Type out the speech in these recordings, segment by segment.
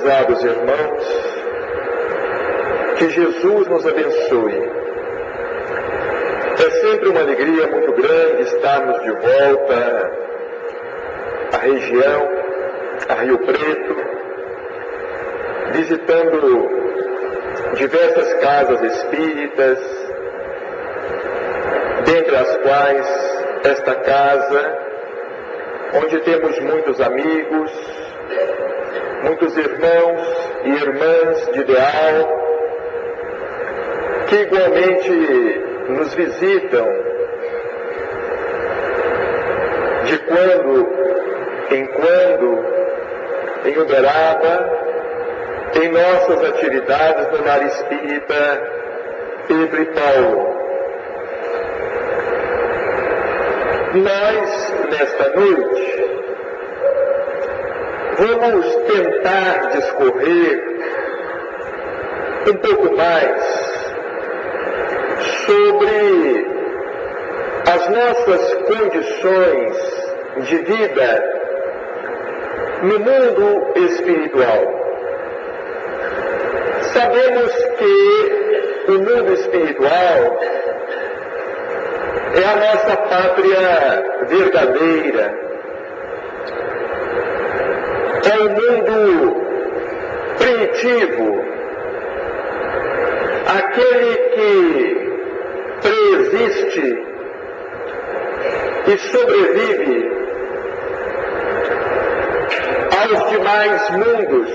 Prezados irmãos, que Jesus nos abençoe. É sempre uma alegria muito grande estarmos de volta à região, a Rio Preto, visitando diversas casas espíritas, dentre as quais esta casa, onde temos muitos amigos, muitos irmãos e irmãs de ideal, que igualmente nos visitam de quando em quando em Uberaba, em nossas atividades no Lar Espírita Pedro e Paulo. Nós, nesta noite, vamos tentar discorrer um pouco mais sobre as nossas condições de vida no mundo espiritual. Sabemos que o mundo espiritual é a nossa pátria verdadeira. É o mundo primitivo, aquele que preexiste e sobrevive aos demais mundos,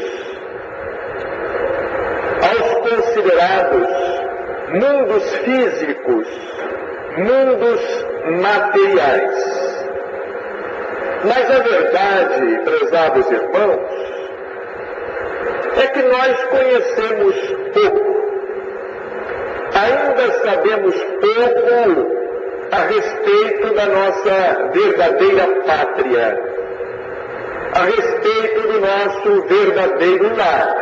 aos considerados mundos físicos, mundos materiais. Mas a verdade, prezados irmãos, é que nós conhecemos pouco. Ainda sabemos pouco a respeito da nossa verdadeira pátria, a respeito do nosso verdadeiro lar.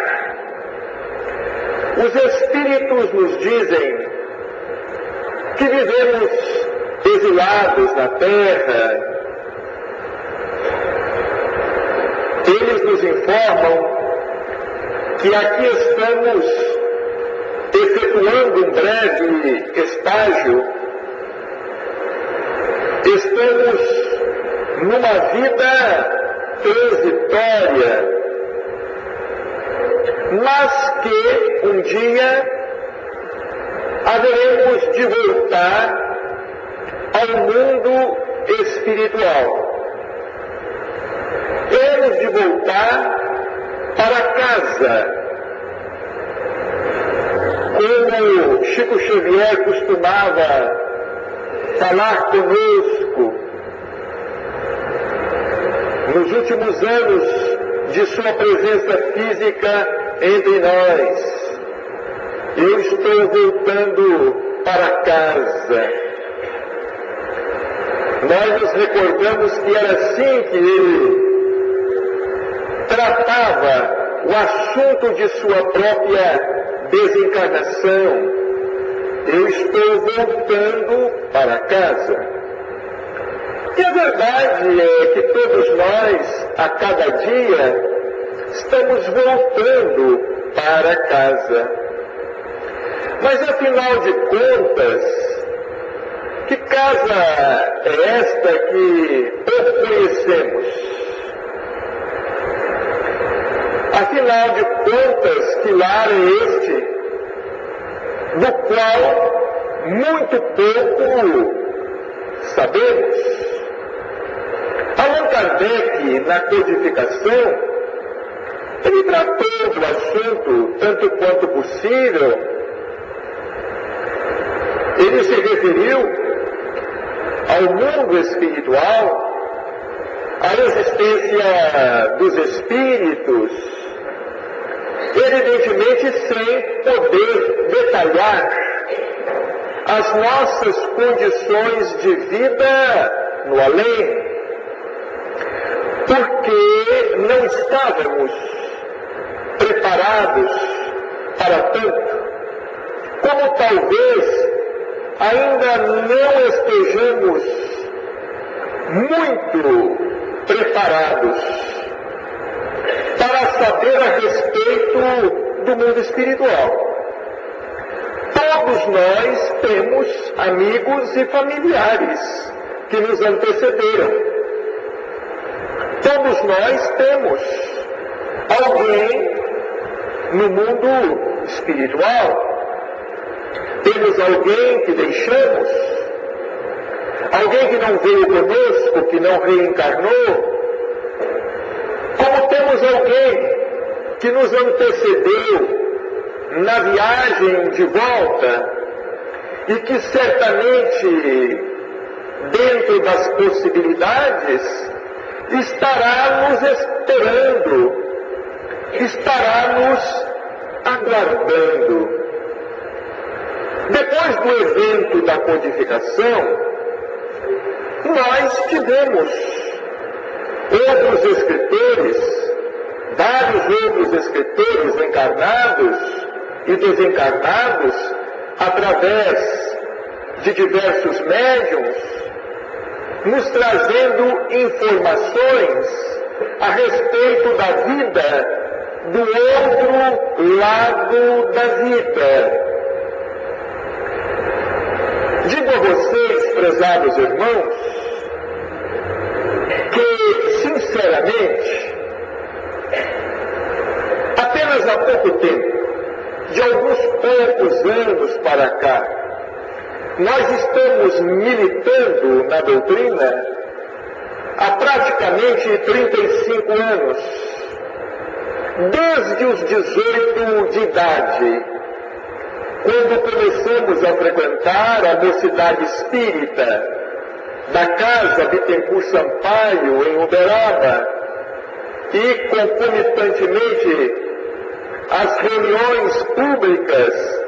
Os Espíritos nos dizem que vivemos exilados na Terra. Eles nos informam que aqui estamos efetuando um breve estágio, estamos numa vida transitória, mas que um dia haveremos de voltar ao mundo espiritual. Temos de voltar para casa. Como Chico Xavier costumava falar conosco nos últimos anos de sua presença física entre nós: eu estou voltando para casa. Nós nos recordamos que era assim que ele tratava o assunto de sua própria desencarnação. Eu estou voltando para casa. E a verdade é que todos nós, a cada dia, estamos voltando para casa. Mas afinal de contas, que casa é esta que pouco conhecemos? Afinal de contas, que lar é este, do qual muito pouco sabemos? Allan Kardec, na codificação, ele tratou do assunto tanto quanto possível. Ele se referiu ao mundo espiritual, à existência dos espíritos, evidentemente sem poder detalhar as nossas condições de vida no além, porque não estávamos preparados para tanto, como talvez ainda não estejamos muito preparados para saber a respeito do mundo espiritual. Todos nós temos amigos e familiares que nos antecederam. Todos nós temos alguém no mundo espiritual. Temos alguém que deixamos, alguém que não veio conosco, que não reencarnou. Como temos alguém que nos antecedeu na viagem de volta e que certamente, dentro das possibilidades, estará nos esperando, estará nos aguardando. Depois do evento da codificação, nós tivemos outros escritores, vários outros escritores encarnados e desencarnados, através de diversos médiuns, nos trazendo informações a respeito da vida do outro lado da vida. Digo a vocês, prezados irmãos, que, sinceramente, apenas há pouco tempo, de alguns poucos anos para cá, nós estamos militando na doutrina há praticamente 35 anos, desde os 18 de idade, quando começamos a frequentar a mocidade espírita da Casa Bittencourt Sampaio, em Uberaba, e concomitantemente as reuniões públicas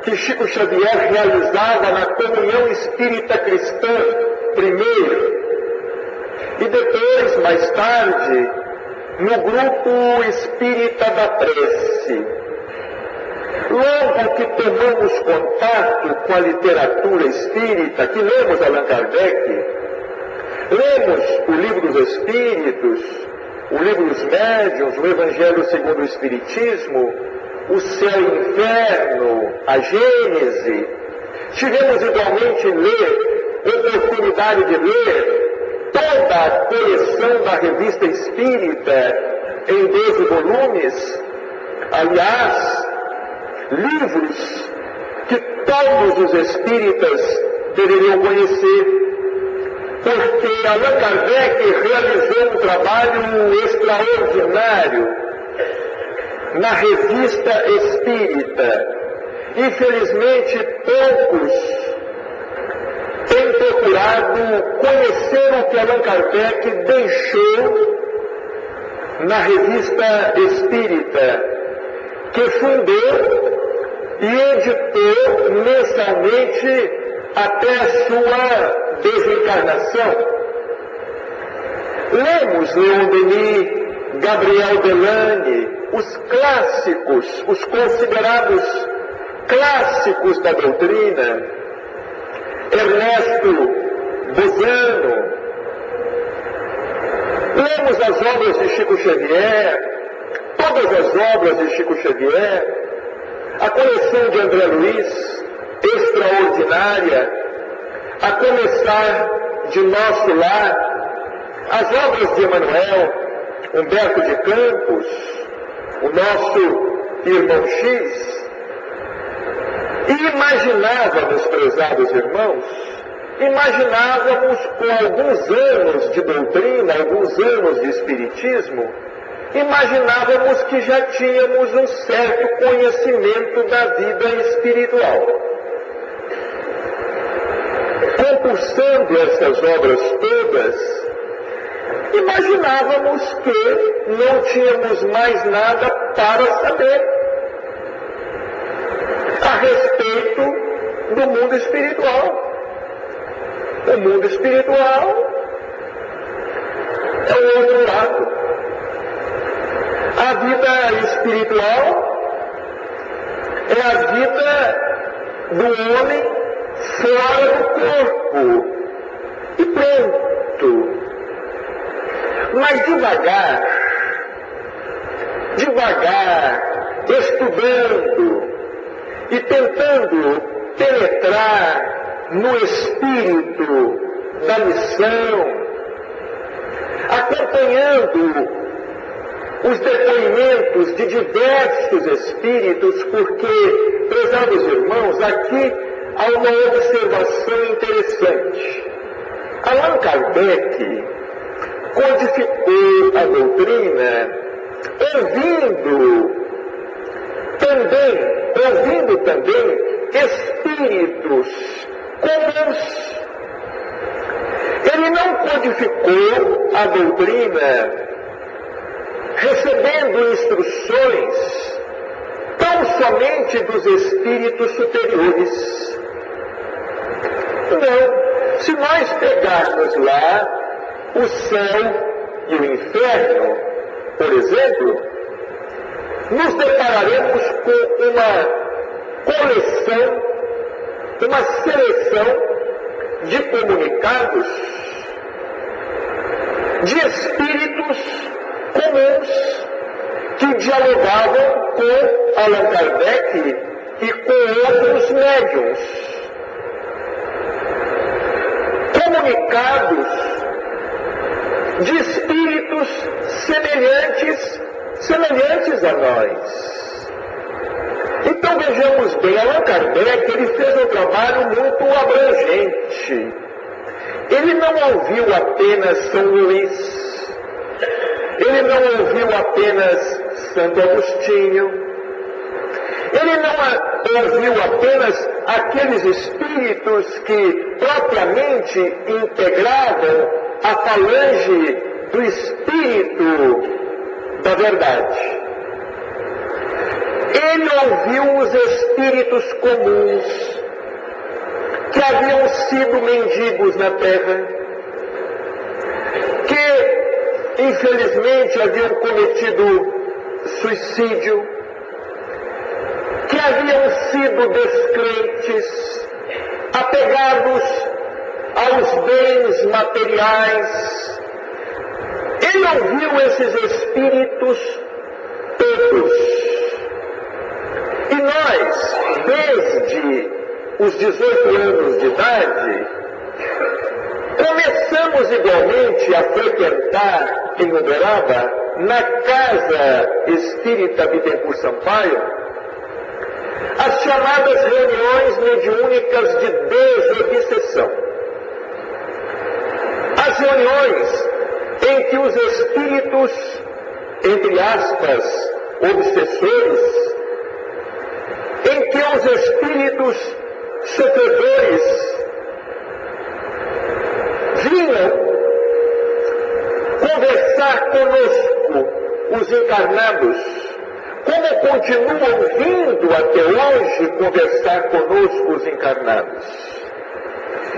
que Chico Xavier realizava na Comunhão Espírita Cristã, primeiro, e depois, mais tarde, no Grupo Espírita da Prece. Logo que tomamos contato com a literatura espírita, que lemos Allan Kardec, lemos o Livro dos Espíritos, o Livro dos Médiuns, o Evangelho segundo o Espiritismo, o Céu e o Inferno, a Gênese. Tivemos igualmente oportunidade de ler toda a coleção da Revista Espírita em 12 volumes. Aliás, livros que todos os espíritas deveriam conhecer, porque Allan Kardec realizou um trabalho extraordinário na Revista Espírita. Infelizmente, poucos têm procurado conhecer o que Allan Kardec deixou na Revista Espírita, que fundou e editou mensalmente até a sua desencarnação. Lemos Leon Denis, Gabriel Delane, os clássicos, os considerados clássicos da doutrina, Ernesto Bozano. Lemos as obras de Chico Xavier, todas as obras de Chico Xavier, a coleção de André Luiz, extraordinária, a começar de Nosso Lar, as obras de Emmanuel, Humberto de Campos, o nosso irmão X. E imaginávamos, prezados irmãos, imaginávamos com alguns anos de doutrina, alguns anos de espiritismo, imaginávamos que já tínhamos um certo conhecimento da vida espiritual. Compulsando essas obras todas, imaginávamos que não tínhamos mais nada para saber a respeito do mundo espiritual. O mundo espiritual é o outro lado. A vida espiritual é a vida do homem fora do corpo. E pronto. Mas devagar, devagar, estudando e tentando penetrar no espírito da missão, acompanhando os depoimentos de diversos espíritos, porque, prezados irmãos, aqui há uma observação interessante. Allan Kardec codificou a doutrina ouvindo também espíritos comuns. Ele não codificou a doutrina recebendo instruções tão somente dos espíritos superiores. Não, se nós pegarmos lá o céu e o inferno, por exemplo, nos depararemos com uma coleção, uma seleção de comunicados de espíritos comuns que dialogavam com Allan Kardec e com outros médiuns. Comunicados de espíritos semelhantes a nós. Então vejamos bem, Allan Kardec ele fez um trabalho muito abrangente. Ele não ouviu apenas São Luís, ele não ouviu apenas Santo Agostinho, ele não ouviu apenas aqueles espíritos que propriamente integravam a falange do espírito da verdade. Ele ouviu os espíritos comuns que haviam sido mendigos na terra, que infelizmente haviam cometido suicídio, que haviam sido descrentes, apegados aos bens materiais. Ele ouviu esses espíritos todos. E nós, desde os 18 anos de idade, começamos igualmente a frequentar em Uberaba, na Casa Espírita Bittencourt Sampaio, as chamadas reuniões mediúnicas de desobsessão. As reuniões em que os espíritos, entre aspas, obsessores, em que os espíritos sofredores vinham conversar conosco, os encarnados, como continuam vindo até hoje conversar conosco os encarnados.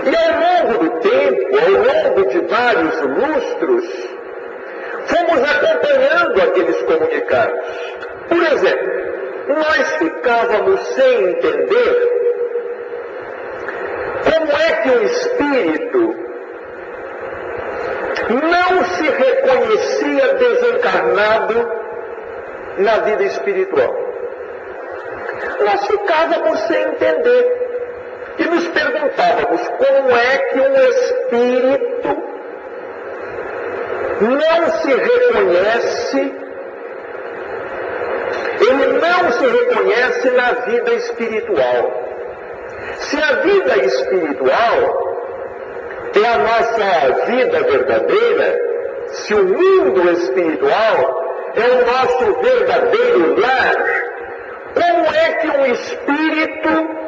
E ao longo do tempo, ao longo de vários lustros, fomos acompanhando aqueles comunicados. Por exemplo, nós ficávamos sem entender como é que um espírito não se reconhecia desencarnado na vida espiritual. Nós ficávamos sem entender e nos perguntávamos como é que um espírito não se reconhece, ele não se reconhece na vida espiritual. Se a vida espiritual é a nossa vida verdadeira, se o mundo espiritual é o nosso verdadeiro lar, como é que um espírito,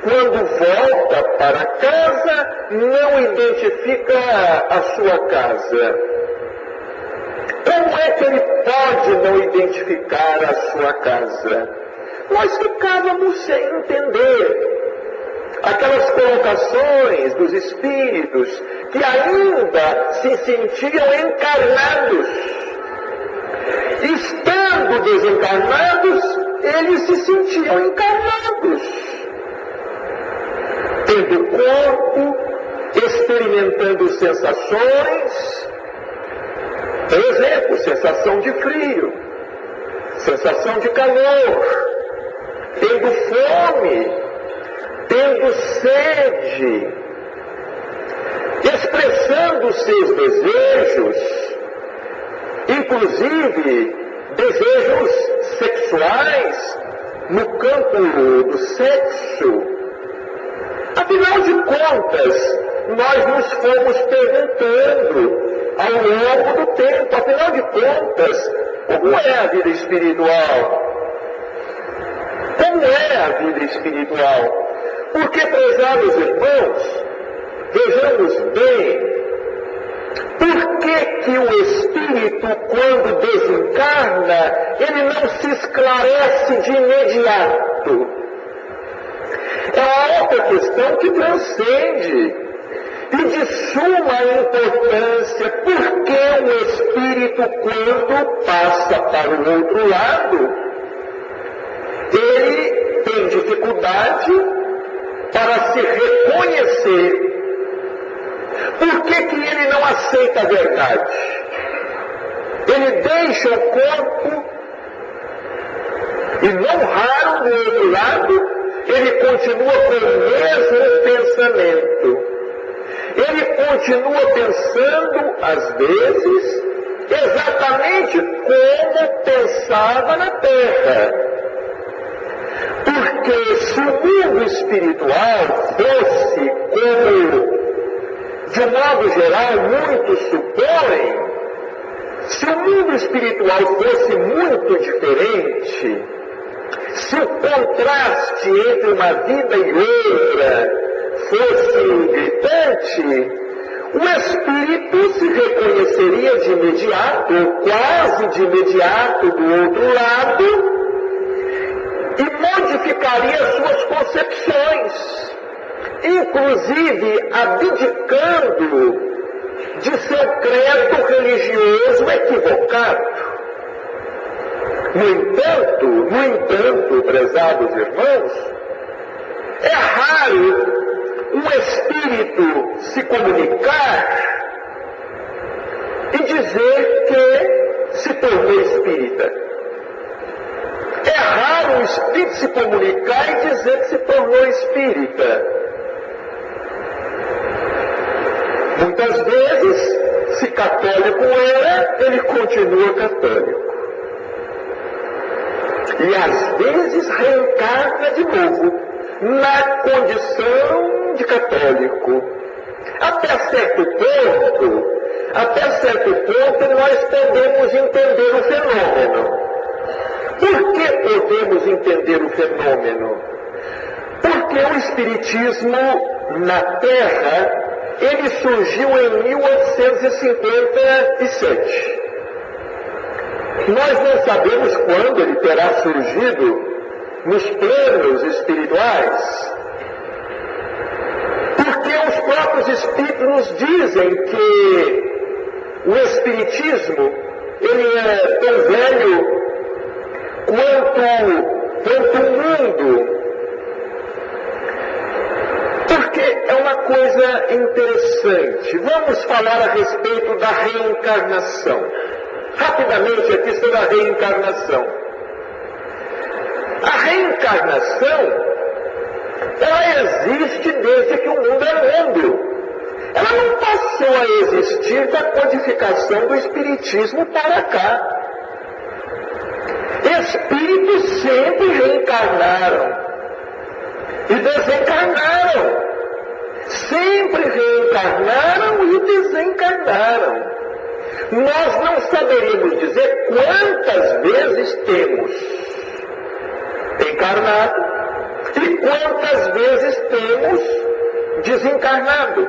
quando volta para casa, não identifica a sua casa? Como é que ele pode não identificar a sua casa? Nós ficávamos sem entender aquelas colocações dos espíritos que ainda se sentiam encarnados. Estando desencarnados, eles se sentiam encarnados, tendo corpo, experimentando sensações. Por exemplo, sensação de frio, sensação de calor, tendo fome, tendo sede, expressando seus desejos, inclusive desejos sexuais no campo do sexo. Afinal de contas, nós nos fomos perguntando ao longo do tempo, afinal de contas, como é a vida espiritual? Como é a vida espiritual? Porque, prezados irmãos, vejamos bem, por que o espírito, quando desencarna, ele não se esclarece de imediato? É uma outra questão que transcende e de suma importância. Por que o espírito, quando passa para o outro lado, ele tem dificuldade para se reconhecer? Por que ele não aceita a verdade? Ele deixa o corpo e, não raro, do outro lado, ele continua com o mesmo pensamento. Ele continua pensando, às vezes, exatamente como pensava na Terra. Porque se o mundo espiritual fosse como, de um modo geral, muitos supõem, se o mundo espiritual fosse muito diferente, se o contraste entre uma vida e outra fosse gritante, o espírito se reconheceria de imediato, ou quase de imediato, do outro lado, e modificaria suas concepções, inclusive abdicando de seu credo religioso equivocado. No entanto, prezados irmãos, é raro um espírito se comunicar e dizer que se tornou espírita. É raro um espírito se comunicar e dizer que se tornou espírita. Muitas vezes, se católico era, ele continua católico. E às vezes reencarna de novo, na condição de católico. Até certo ponto nós podemos entender o fenômeno. Por que podemos entender o fenômeno? Porque o Espiritismo na Terra, ele surgiu em 1857. Nós não sabemos quando ele terá surgido nos planos espirituais. Porque os próprios espíritos nos dizem que o Espiritismo, ele é tão velho quanto o mundo. Porque é uma coisa interessante. Vamos falar a respeito da reencarnação. Rapidamente aqui sobre a reencarnação. A reencarnação, ela existe desde que o mundo é mundo. Ela não passou a existir da codificação do Espiritismo para cá. Espíritos sempre reencarnaram e desencarnaram. Sempre reencarnaram e desencarnaram. Nós não saberíamos dizer quantas vezes temos encarnado e quantas vezes temos desencarnado.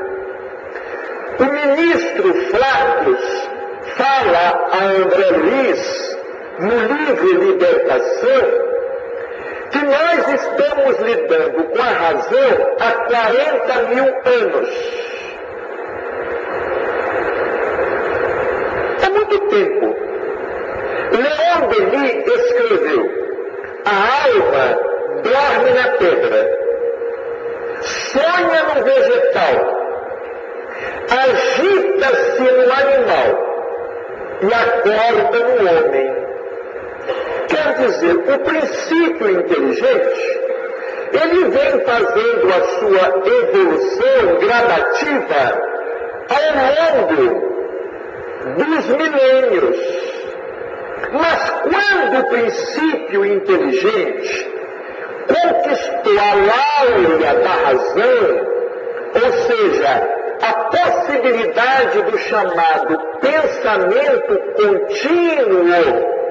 O ministro Flatus fala a André Luiz, no livro Libertação, que nós estamos lidando com a razão há 40.000 anos. É muito tempo. Leon Denis escreveu: a alma dorme na pedra, sonha no vegetal, agita-se no animal e acorda no homem. Quer dizer, o princípio inteligente, ele vem fazendo a sua evolução gradativa ao longo dos milênios. Mas quando o princípio inteligente conquistou a láurea da razão, ou seja, a possibilidade do chamado pensamento contínuo,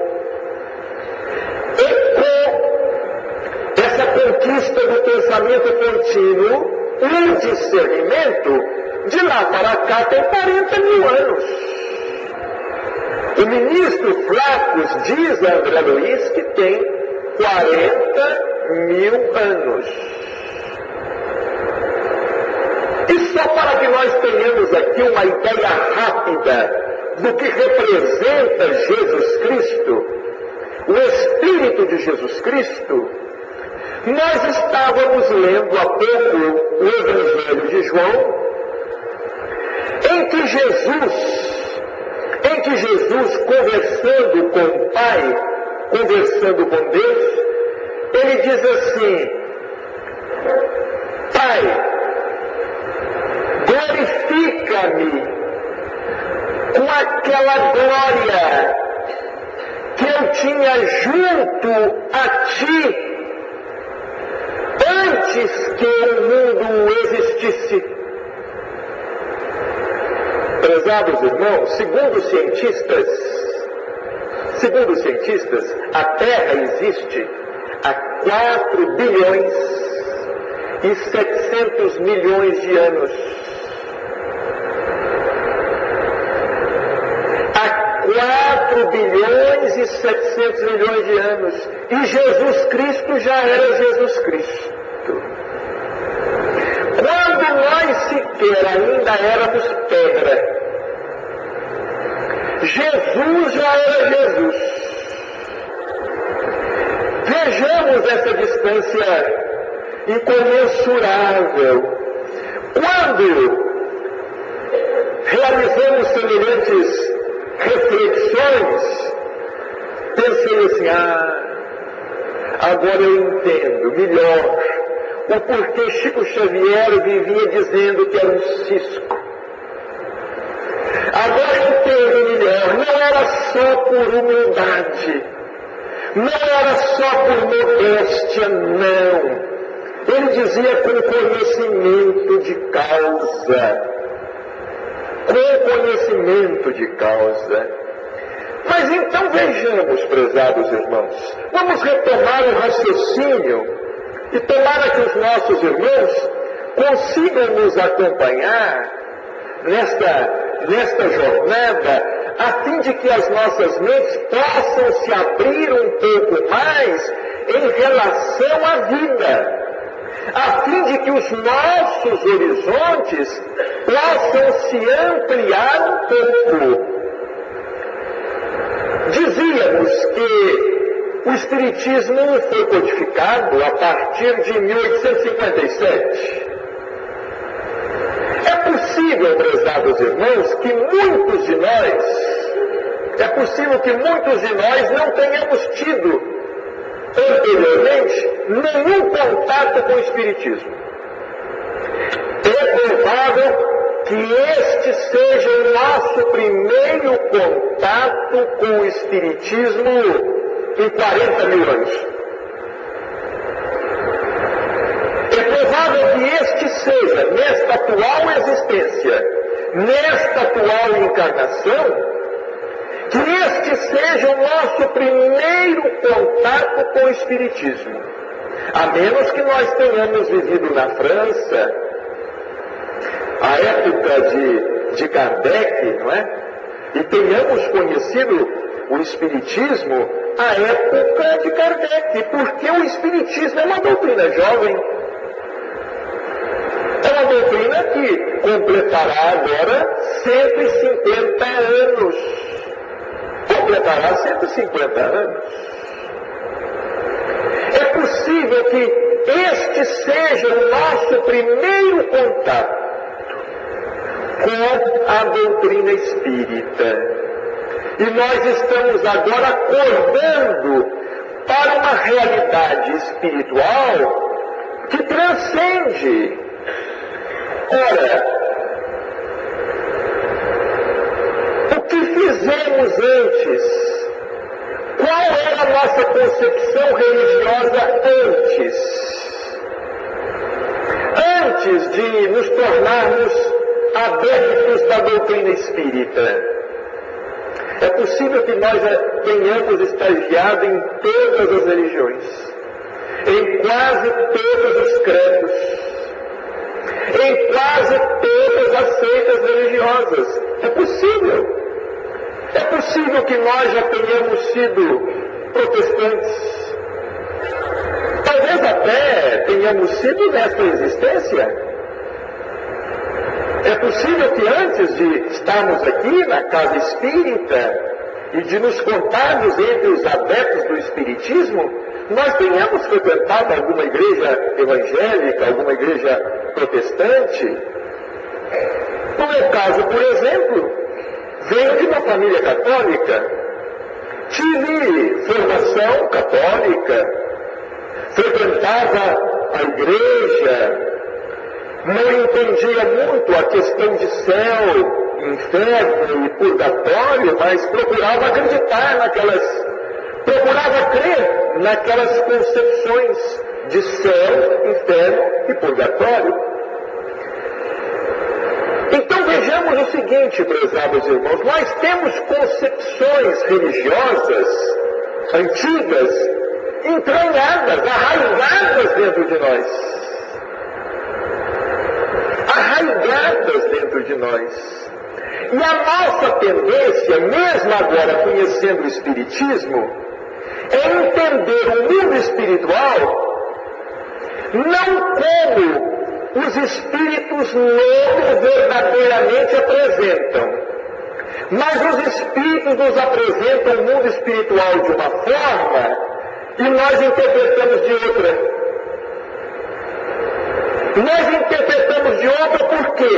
e com essa conquista do pensamento contínuo, o discernimento, de lá para cá tem 40 mil anos. O ministro Flaccus diz a André Luiz que tem 40 mil anos. E só para que nós tenhamos aqui uma ideia rápida do que representa Jesus Cristo, o Espírito de Jesus Cristo, nós estávamos lendo há pouco o Evangelho de João, em que Jesus, conversando com o Pai, conversando com Deus, ele diz assim: Pai, glorifica-me com aquela glória que eu tinha junto a Ti antes que o mundo existisse. Prezados irmãos, segundo cientistas, a Terra existe há 4 bilhões e 700 milhões de anos. Há 4 bilhões e 700 milhões de anos. E Jesus Cristo já era Jesus Cristo. Quando nós sequer ainda éramos pedra, Jesus já era Jesus. Vejamos essa distância incomensurável. Quando realizamos semelhantes reflexões, pensei assim: agora eu entendo melhor o porquê Chico Xavier vivia dizendo que era um cisco. Agora eu entendo melhor, não era só por humildade, não era só por modéstia, não. Ele dizia com conhecimento de causa. Com conhecimento de causa. Mas então vejamos, prezados irmãos, vamos retomar o raciocínio e tomara que os nossos irmãos consigam nos acompanhar nesta jornada, a fim de que as nossas mentes possam se abrir um pouco mais em relação à vida, a fim de que os nossos horizontes possam se ampliar um pouco. Dizíamos que o Espiritismo foi codificado a partir de 1857. É possível, prezados irmãos, que muitos de nós não tenhamos tido anteriormente nenhum contato com o Espiritismo. É provável que este seja o nosso primeiro contato com o Espiritismo em 40 mil anos. É provável que este seja, nesta atual existência, nesta atual encarnação, que este seja o nosso primeiro contato com o Espiritismo. A menos que nós tenhamos vivido na França, a época de Kardec, não é? E tenhamos conhecido o Espiritismo à época de Kardec, porque o Espiritismo é uma doutrina jovem. É uma doutrina que completará agora 150 anos. Completará 150 anos. É possível que este seja o nosso primeiro contato com a doutrina espírita. E nós estamos agora acordando para uma realidade espiritual que transcende. Ora, o que fizemos antes? Qual era a nossa concepção religiosa antes? Antes de nos tornarmos adeptos da doutrina espírita. É possível que nós tenhamos estagiado em todas as religiões, em quase todos os credos, em quase todas as seitas religiosas. É possível. É possível que nós já tenhamos sido protestantes. Talvez até tenhamos sido nesta existência. É possível que antes de estarmos aqui na casa espírita e de nos contarmos entre os adeptos do espiritismo, nós tenhamos frequentado alguma igreja evangélica, alguma igreja protestante. No meu caso, por exemplo, venho de uma família católica, tive formação católica, frequentava a igreja, não entendia muito a questão de céu, inferno e purgatório, mas procurava acreditar procurava crer naquelas concepções de céu, inferno e purgatório. Então vejamos o seguinte, prezados irmãos, nós temos concepções religiosas antigas, entranhadas, arraigadas dentro de nós. Arraigadas dentro de nós. E a nossa tendência, mesmo agora conhecendo o Espiritismo, é entender o mundo espiritual não como os espíritos novos verdadeiramente apresentam, mas os espíritos nos apresentam o mundo espiritual de uma forma e nós interpretamos de outra. Nós interpretamos de outra por quê?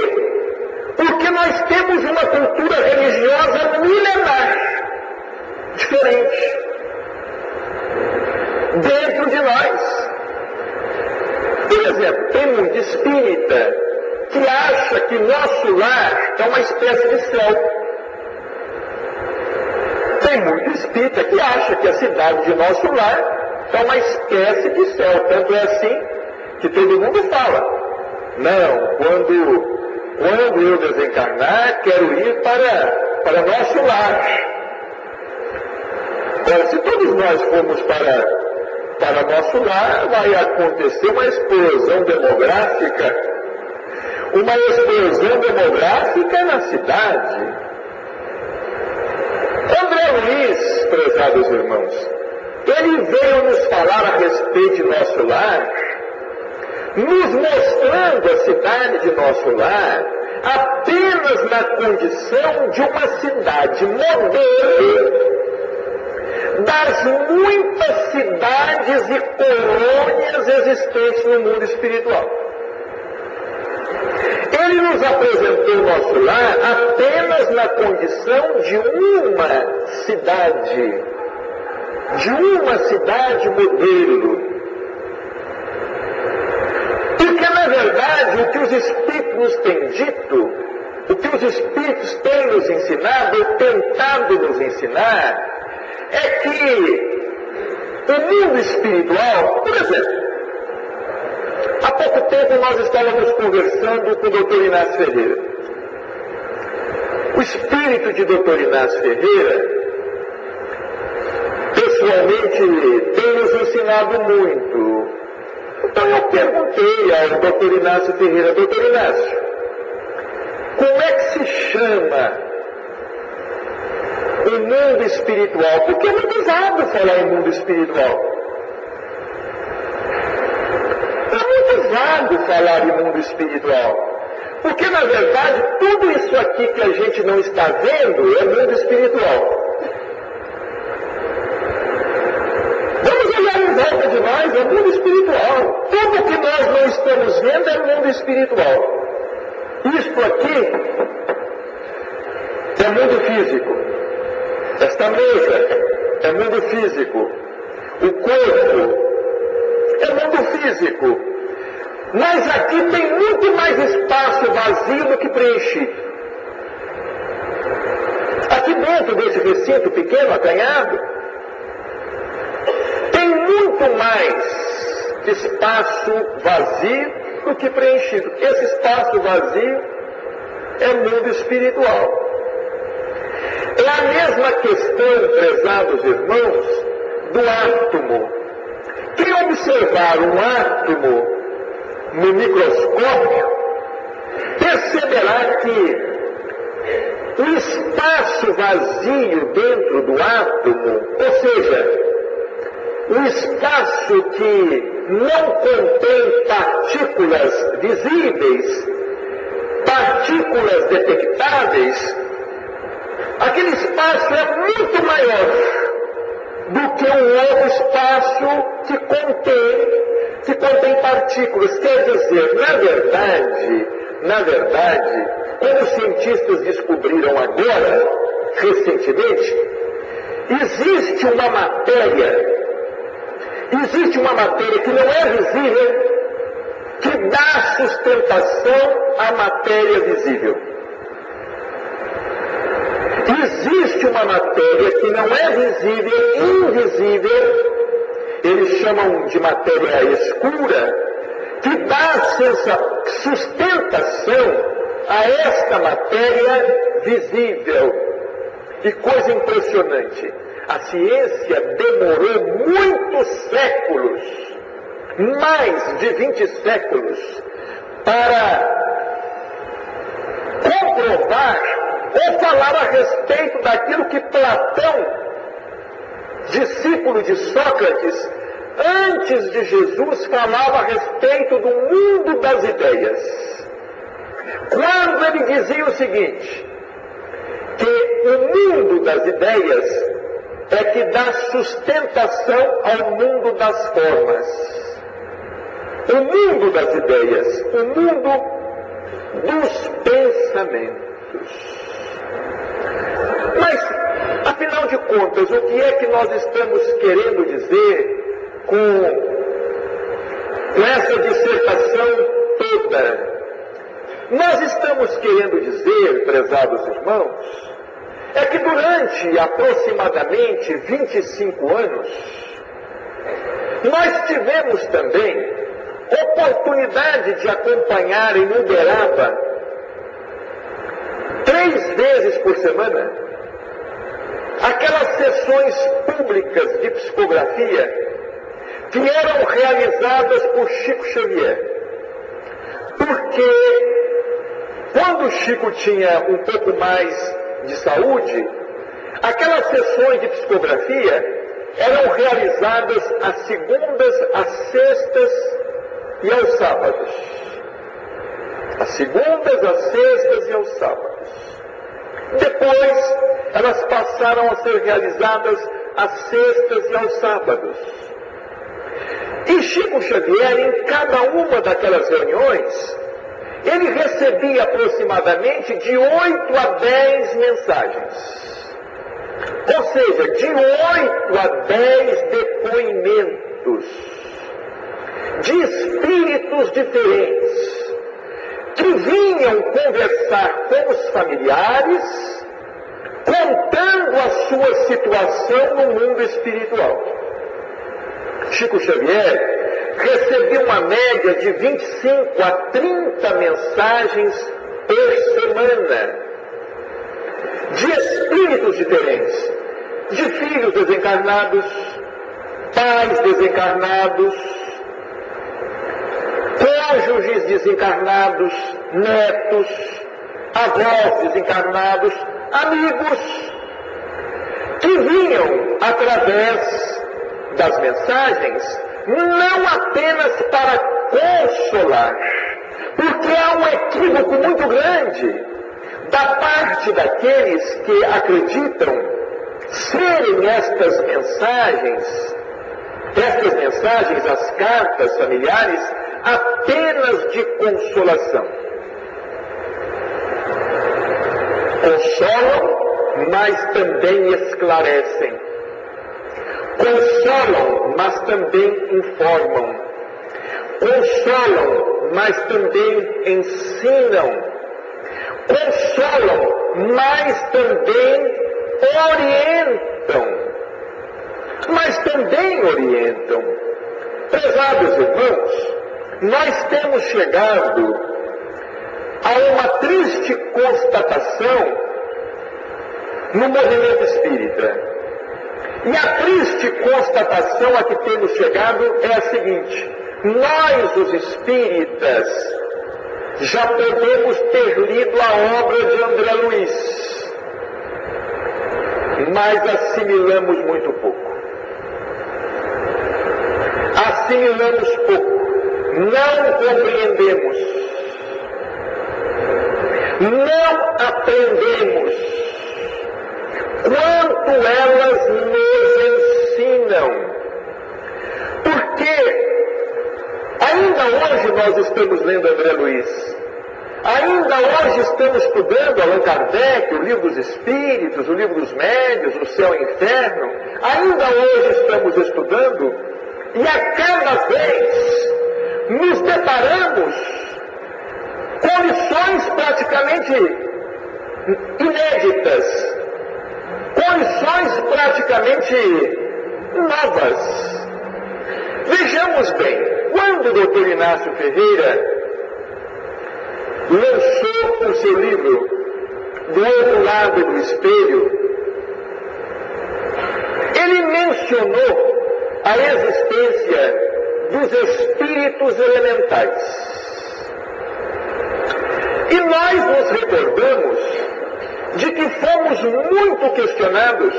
Porque nós temos uma cultura religiosa milenar, diferente, dentro de nós. Por exemplo, tem muito espírita que acha que nosso lar é uma espécie de céu. Tem muito espírita que acha que a cidade de nosso lar é uma espécie de céu. Tanto é assim que todo mundo fala: não, quando eu desencarnar, quero ir para nosso lar. Ora, se todos nós formos para nosso lar, vai acontecer uma explosão demográfica. Uma explosão demográfica na cidade. André Luiz, prezados irmãos, ele veio nos falar a respeito de nosso lar, nos mostrando a cidade de nosso lar apenas na condição de uma cidade modelo das muitas cidades e colônias existentes no mundo espiritual. Ele nos apresentou o nosso lar apenas na condição de uma cidade modelo. Porque, na verdade, o que os Espíritos nos têm dito, o que os Espíritos têm nos ensinado, ou tentado nos ensinar, é que o mundo espiritual, por exemplo, há pouco tempo nós estávamos conversando com o Dr. Inácio Ferreira. O espírito de Dr. Inácio Ferreira, pessoalmente, tem nos ensinado muito. Então eu perguntei ao Dr. Inácio Ferreira: Dr. Inácio, como é que se chama o mundo espiritual? Porque é muito usado falar em mundo espiritual. É muito usado falar em mundo espiritual. Porque, na verdade, tudo isso aqui que a gente não está vendo é mundo espiritual. Vamos olhar em volta de nós, é mundo espiritual. Tudo que nós não estamos vendo é mundo espiritual. Isto aqui é mundo físico. Esta mesa é mundo físico. O corpo é mundo físico, mas aqui tem muito mais espaço vazio do que preenchido. Aqui dentro desse recinto pequeno, acanhado, tem muito mais espaço vazio do que preenchido. Esse espaço vazio é mundo espiritual. É a mesma questão, prezados irmãos, do átomo. Quem observar um átomo no microscópio perceberá que o espaço vazio dentro do átomo, ou seja, o espaço que não contém partículas visíveis, partículas detectáveis, aquele espaço é muito maior do que um outro espaço que contém partículas. Quer dizer, na verdade, como os cientistas descobriram agora, recentemente, existe uma matéria que não é visível, que dá sustentação à matéria visível. Existe uma matéria que não é visível, invisível, eles chamam de matéria escura, que dá sustentação a esta matéria visível. E coisa impressionante, a ciência demorou muitos séculos, mais de 20 séculos, para comprovar ou falar a respeito daquilo que Platão, discípulo de Sócrates, antes de Jesus, falava a respeito do mundo das ideias. Quando ele dizia o seguinte, que o mundo das ideias é que dá sustentação ao mundo das formas. O mundo das ideias, o mundo dos pensamentos. Mas, afinal de contas, o que é que nós estamos querendo dizer com essa dissertação toda? Nós estamos querendo dizer, prezados irmãos, é que durante aproximadamente 25 anos, nós tivemos também oportunidade de acompanhar em Uberaba, 3 vezes por semana, aquelas sessões públicas de psicografia que eram realizadas por Chico Xavier. Porque quando Chico tinha um pouco mais de saúde, aquelas sessões de psicografia eram realizadas às segundas, às sextas e aos sábados. Às segundas, às sextas e aos sábados. Depois, elas passaram a ser realizadas às sextas e aos sábados. E Chico Xavier, em cada uma daquelas reuniões, ele recebia aproximadamente de 8 a 10 mensagens. Ou seja, de 8 a 10 depoimentos de espíritos diferentes que vinham conversar com os familiares, contando a sua situação no mundo espiritual. Chico Xavier recebia uma média de 25 a 30 mensagens por semana, de espíritos diferentes, de filhos desencarnados, pais desencarnados, cônjuges desencarnados, netos, avós desencarnados, amigos, que vinham através das mensagens, não apenas para consolar, porque há um equívoco muito grande da parte daqueles que acreditam serem estas mensagens, as cartas familiares, apenas de consolação. Consolam, mas também esclarecem. Consolam, mas também informam. Consolam, mas também ensinam. Consolam, mas também orientam. Mas também orientam. Prezados irmãos, nós temos chegado a uma triste constatação no movimento espírita. E a triste constatação a que temos chegado é a seguinte: nós, os espíritas, já podemos ter lido a obra de André Luiz, mas assimilamos muito pouco. Assimilamos pouco, não compreendemos, não aprendemos quanto elas nos ensinam. Porque ainda hoje nós estamos lendo André Luiz, ainda hoje estamos estudando Allan Kardec, o Livro dos Espíritos, o Livro dos Médiuns, o Céu e o Inferno, ainda hoje estamos estudando, e a cada vez nos deparamos com lições praticamente inéditas, com lições praticamente novas. Vejamos bem, quando o doutor Inácio Ferreira lançou o seu livro Do Outro Lado do Espelho, ele mencionou a existência dos espíritos elementais. E nós nos recordamos de que fomos muito questionados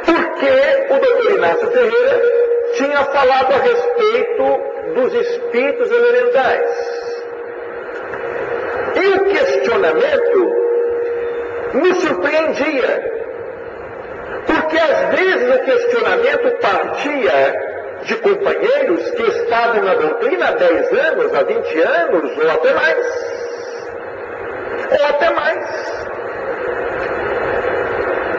porque o doutor Inácio Ferreira tinha falado a respeito dos espíritos elementais. E o questionamento nos surpreendia, porque às vezes o questionamento partia de companheiros que estavam na doutrina há 10 anos, há 20 anos, ou até mais. Ou até mais.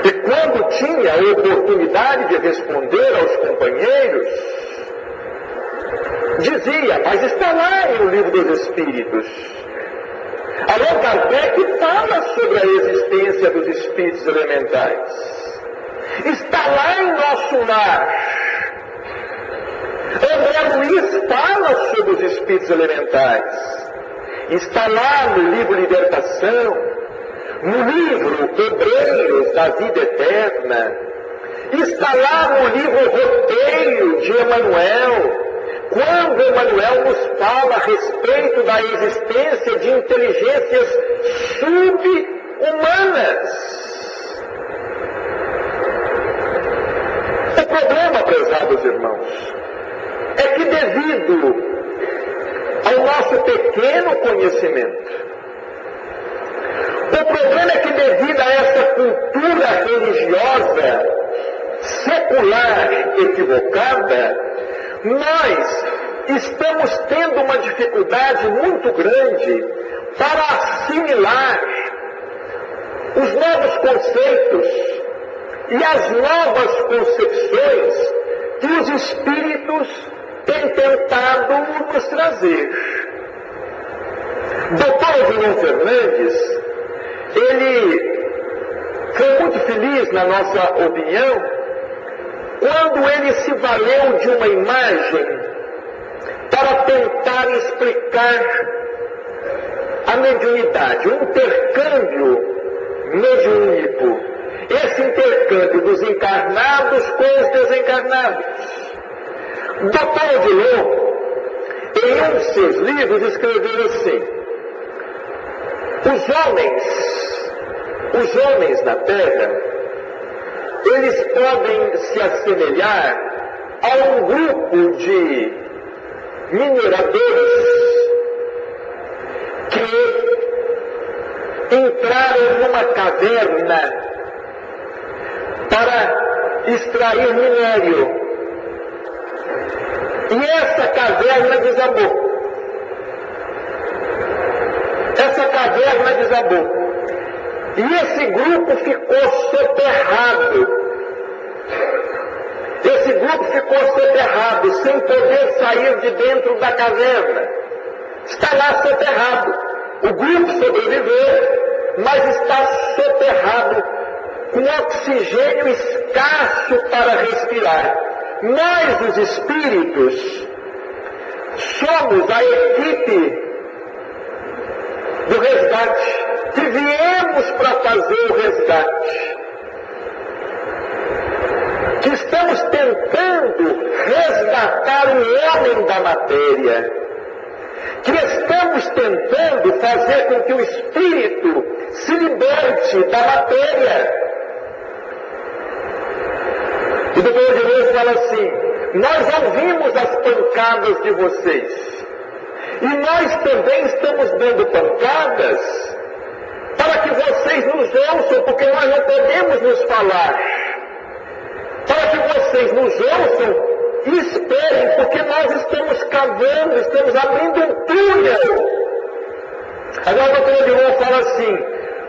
E quando tinha a oportunidade de responder aos companheiros, dizia: mas está lá em O Livro dos Espíritos. Allan Kardec fala sobre a existência dos espíritos elementais. Está lá em Nosso Lar. André Luiz fala sobre os espíritos elementais. Está lá no livro Libertação, no livro Hebreios da Vida Eterna. Está lá no livro Roteiro de Emmanuel, quando Emmanuel nos fala a respeito da existência de inteligências sub-humanas. O problema, prezados irmãos, é que devido ao nosso pequeno conhecimento, o problema é que devido a essa cultura religiosa secular equivocada, nós estamos tendo uma dificuldade muito grande para assimilar os novos conceitos e as novas concepções que os espíritos têm tentado nos trazer. Dr. João Fernandes, ele foi muito feliz, na nossa opinião, quando ele se valeu de uma imagem para tentar explicar a mediunidade, o intercâmbio mediúnico, esse intercâmbio dos encarnados com os desencarnados. Dr. Odilon, em um de seus livros, escreveu assim: os homens na Terra, eles podem se assemelhar a um grupo de mineradores que entraram numa caverna para extrair minério. E essa caverna desabou. Essa caverna desabou. E esse grupo ficou soterrado. Esse grupo ficou soterrado, sem poder sair de dentro da caverna. Está lá soterrado. O grupo sobreviveu, mas está soterrado, com oxigênio escasso para respirar. Nós, os espíritos, somos a equipe do resgate, que viemos para fazer o resgate, que estamos tentando resgatar o homem da matéria, que estamos tentando fazer com que o espírito se liberte da matéria. E o doutor de Deus fala assim: nós ouvimos as pancadas de vocês, e nós também estamos dando pancadas para que vocês nos ouçam, porque nós não podemos nos falar. Para que vocês nos ouçam e esperem, porque nós estamos cavando, estamos abrindo um túnel. Agora o doutor de Deus fala assim: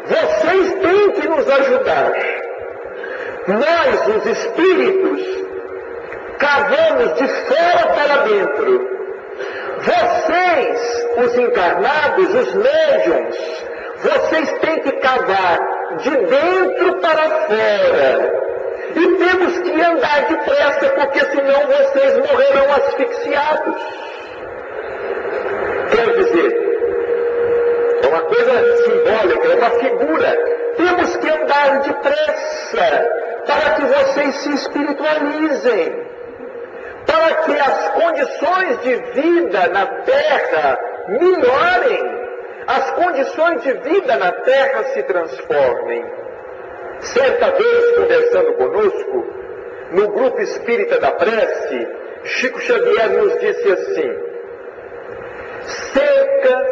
vocês têm que nos ajudar. Nós, os espíritos, cavamos de fora para dentro. Vocês, os encarnados, os médiuns, vocês têm que cavar de dentro para fora. E temos que andar depressa, porque senão vocês morrerão asfixiados. Quer dizer, é uma coisa simbólica, é uma figura. Temos que andar depressa para que vocês se espiritualizem, para que as condições de vida na Terra melhorem, as condições de vida na Terra se transformem. Certa vez, conversando conosco, no grupo espírita da prece, Chico Xavier nos disse assim: cerca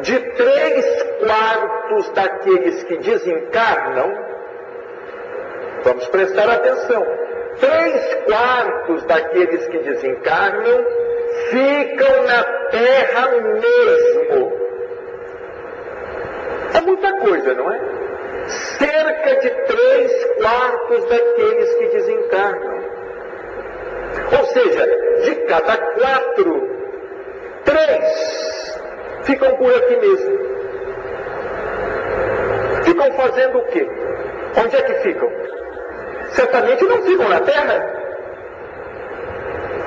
de 3/4 daqueles que desencarnam, vamos prestar atenção, 3/4 daqueles que desencarnam ficam na Terra mesmo. É muita coisa, não é? Cerca de 3/4 daqueles que desencarnam. Ou seja, de cada 4, 3 ficam por aqui mesmo. Ficam fazendo o quê? Onde é que ficam? Certamente não ficam na Terra.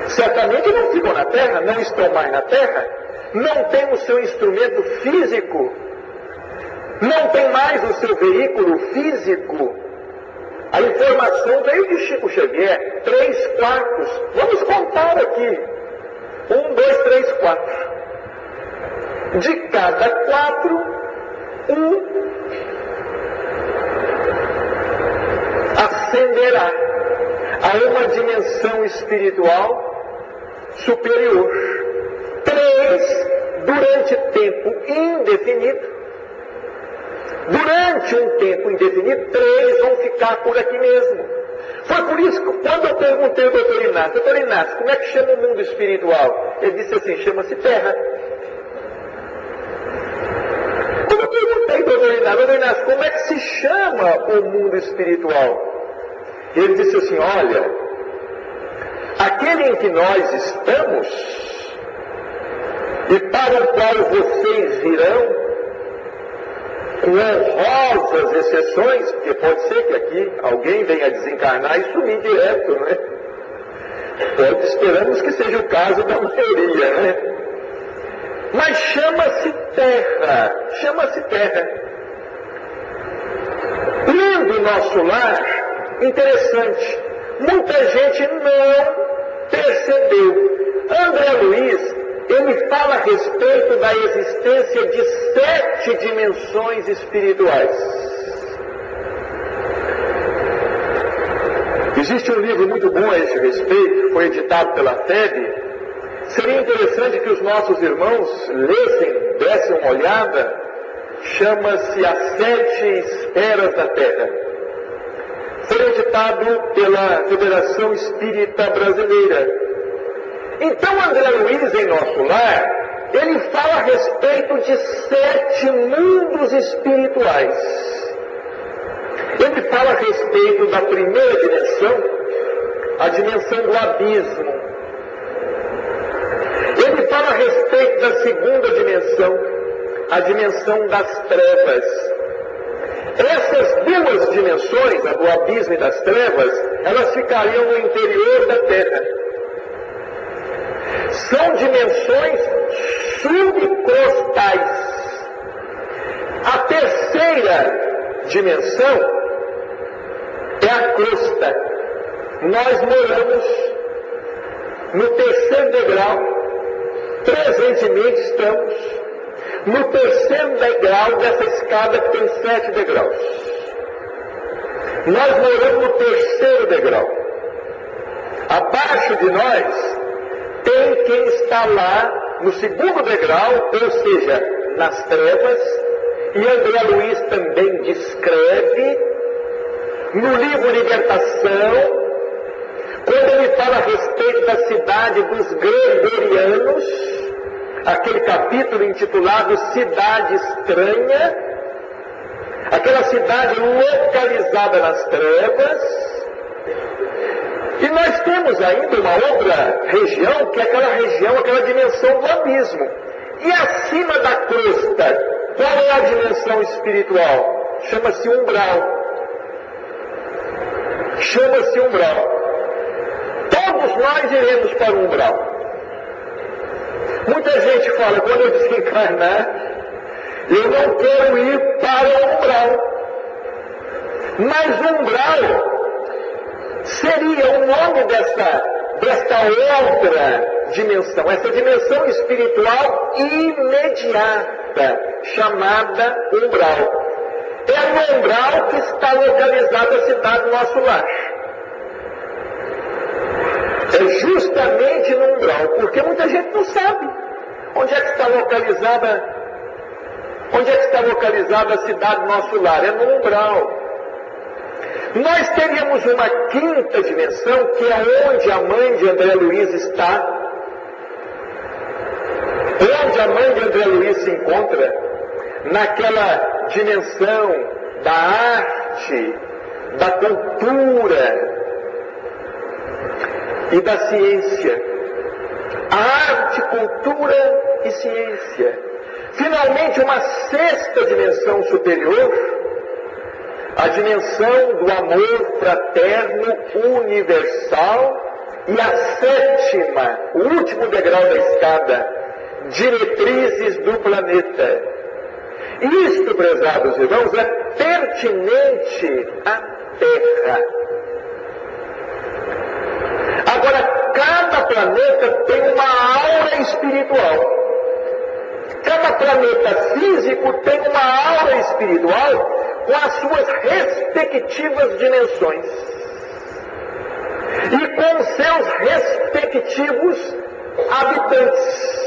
Certamente não ficam na Terra, não estão mais na Terra, não têm o seu instrumento físico, não tem mais o seu veículo físico. A informação veio de Chico Xavier, 3/4. Vamos contar aqui. 1, 2, 3, 4. De cada 4, 1 ascenderá a uma dimensão espiritual superior. 3 durante tempo indefinido. Durante um tempo indefinido, 3 vão ficar por aqui mesmo. Foi por isso que quando eu perguntei ao doutor Inácio, como é que chama o mundo espiritual? Ele disse assim: chama-se Terra. Quando eu perguntei ao doutor Inácio, como é que se chama o mundo espiritual? Ele disse assim: olha, aquele em que nós estamos e para o qual vocês virão, com honrosas exceções, porque pode ser que aqui alguém venha desencarnar e sumir direto, não é? Esperamos que seja o caso da maioria, né? Mas chama-se Terra, chama-se Terra. Lindo nosso lar, interessante, muita gente não percebeu. André Luiz, ele fala a respeito da existência de 7 dimensões espirituais. Existe um livro muito bom a esse respeito, foi editado pela FEB. Seria interessante que os nossos irmãos lessem, dessem uma olhada. Chama-se As 7 Esferas da Terra. Foi editado pela Federação Espírita Brasileira. Então, André Luiz, em nosso lar, ele fala a respeito de 7 mundos espirituais. Ele fala a respeito da primeira dimensão, a dimensão do abismo. Ele fala a respeito da segunda dimensão, a dimensão das trevas. Essas duas dimensões, a do abismo e das trevas, elas ficariam no interior da Terra. São dimensões subcrostais. A terceira dimensão é a crosta. Nós moramos no terceiro degrau. Presentemente estamos no terceiro degrau dessa escada que tem 7 degraus. Nós moramos no terceiro degrau. Abaixo de nós tem quem está lá no segundo degrau, ou seja, nas trevas. E André Luiz também descreve no livro Libertação, quando ele fala a respeito da cidade dos Gregorianos, aquele capítulo intitulado Cidade Estranha, aquela cidade localizada nas trevas. E nós temos ainda uma outra região, que é aquela região, aquela dimensão do abismo. E acima da crosta, qual é a dimensão espiritual? Chama-se umbral. Chama-se umbral. Todos nós iremos para o umbral. Muita gente fala, quando eu desencarnar, eu não quero ir para o umbral. Mas o umbral seria o nome desta outra dimensão, essa dimensão espiritual imediata, chamada umbral. É no umbral que está localizada a cidade do nosso lar. É justamente no umbral, porque muita gente não sabe onde é que está localizada a cidade do nosso lar. É no umbral. Nós teríamos uma quinta dimensão, que é onde a mãe de André Luiz está. Onde a mãe de André Luiz se encontra, naquela dimensão da arte, da cultura e da ciência. Arte, cultura e ciência. Finalmente, uma sexta dimensão superior, a dimensão do amor fraterno universal, e a sétima, o último degrau da escada, diretrizes do planeta. Isto, prezados irmãos, é pertinente à Terra. Agora, cada planeta tem uma aura espiritual. Cada planeta físico tem uma aura espiritual com as suas respectivas dimensões e com seus respectivos habitantes.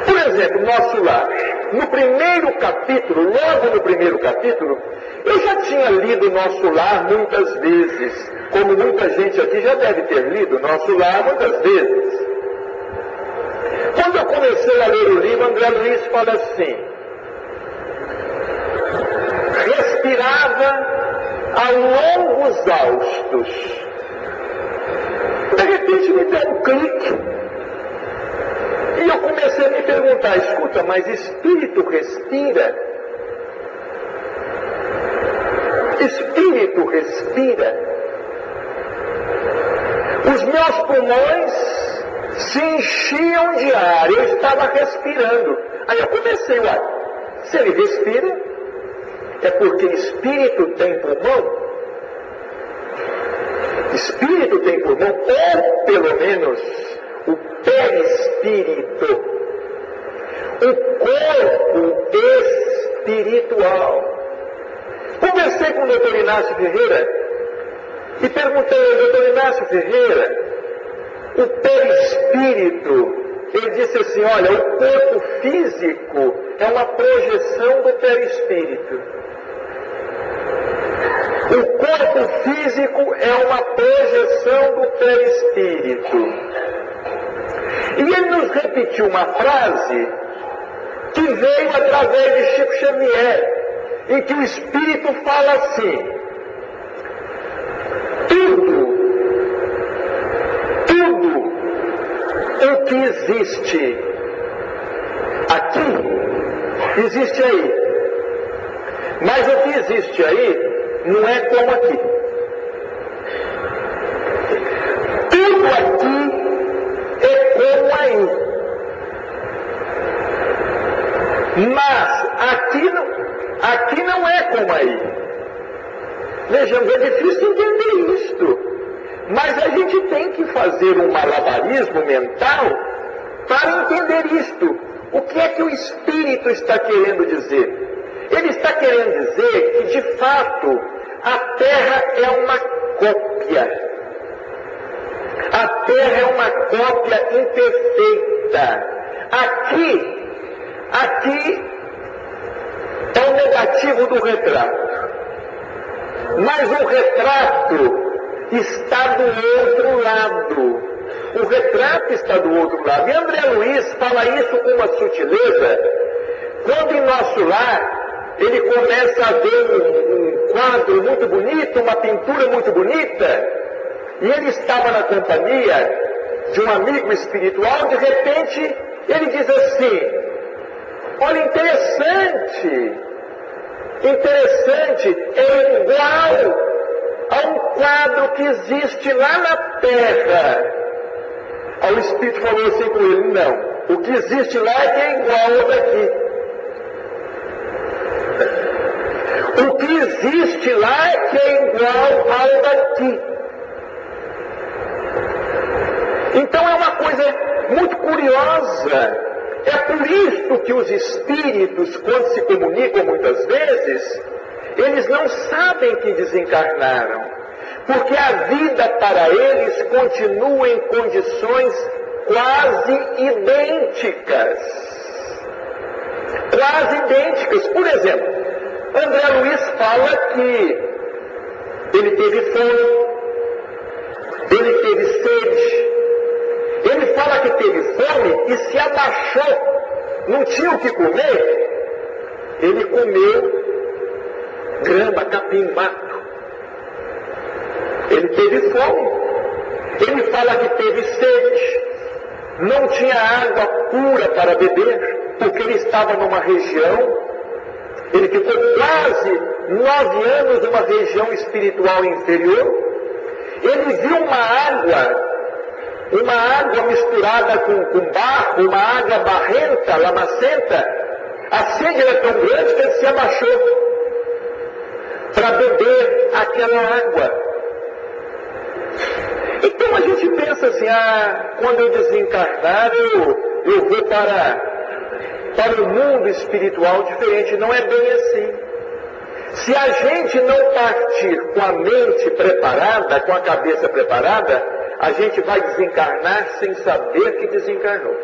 Por exemplo, nosso lar. No primeiro capítulo, logo no primeiro capítulo, eu já tinha lido Nosso Lar muitas vezes, como muita gente aqui já deve ter lido Nosso Lar muitas vezes. Quando eu comecei a ler o livro, André Luiz fala assim: respirava a longos haustos. De repente me deu um clique. E eu comecei a me perguntar, escuta, mas espírito respira? Espírito respira? Os meus pulmões se enchiam de ar, eu estava respirando. Aí eu comecei, se ele respira, é porque espírito tem pulmão? Espírito tem pulmão, ou pelo menos o perispírito, o corpo espiritual. Conversei com o doutor Inácio Ferreira e perguntei ao doutor Inácio Ferreira, o perispírito. Ele disse assim, olha, o corpo físico é uma projeção do perispírito. O corpo físico é uma projeção do perispírito. E ele nos repetiu uma frase que veio através de Chico Xavier, em que o Espírito fala assim: tudo O que existe aqui, existe aí. Mas o que existe aí não é como aqui. Tudo aqui é como aí. Mas aqui não é como aí. Vejamos, é difícil entender isto. Mas a gente tem que fazer um malabarismo mental para entender isto. O que é que o Espírito está querendo dizer? Ele está querendo dizer que, de fato, a Terra é uma cópia. A Terra é uma cópia imperfeita. Aqui é o negativo do retrato. Mas o retrato está do outro lado. O retrato está do outro lado. E André Luiz fala isso com uma sutileza. Quando em nosso lar, ele começa a ver um quadro muito bonito, uma pintura muito bonita, e ele estava na companhia de um amigo espiritual, de repente, ele diz assim: olha, interessante, é igual a um quadro que existe lá na Terra. Aí o Espírito falou assim com ele: não, o que existe lá é que é igual ao daqui. O que existe lá é que é igual ao daqui. Então é uma coisa muito curiosa. É por isso que os espíritos, quando se comunicam muitas vezes, eles não sabem que desencarnaram. Porque a vida para eles continua em condições quase idênticas. Quase idênticas. Por exemplo, André Luiz fala que ele teve fome, ele teve sede. Ele fala que teve fome e se abaixou, não tinha o que comer. Ele comeu grama, capim, mato. Ele teve fome. Ele fala que teve sede, não tinha água pura para beber, porque ele estava numa região, ele ficou quase 9 anos numa região espiritual inferior. Ele viu uma água misturada com barro, uma água barrenta, lamacenta. A sede era tão grande que ele se abaixou para beber aquela água. Então a gente pensa assim: quando eu desencarnar, eu vou para o mundo espiritual diferente. Não é bem assim. Se a gente não partir com a mente preparada, com a cabeça preparada, a gente vai desencarnar sem saber que desencarnou.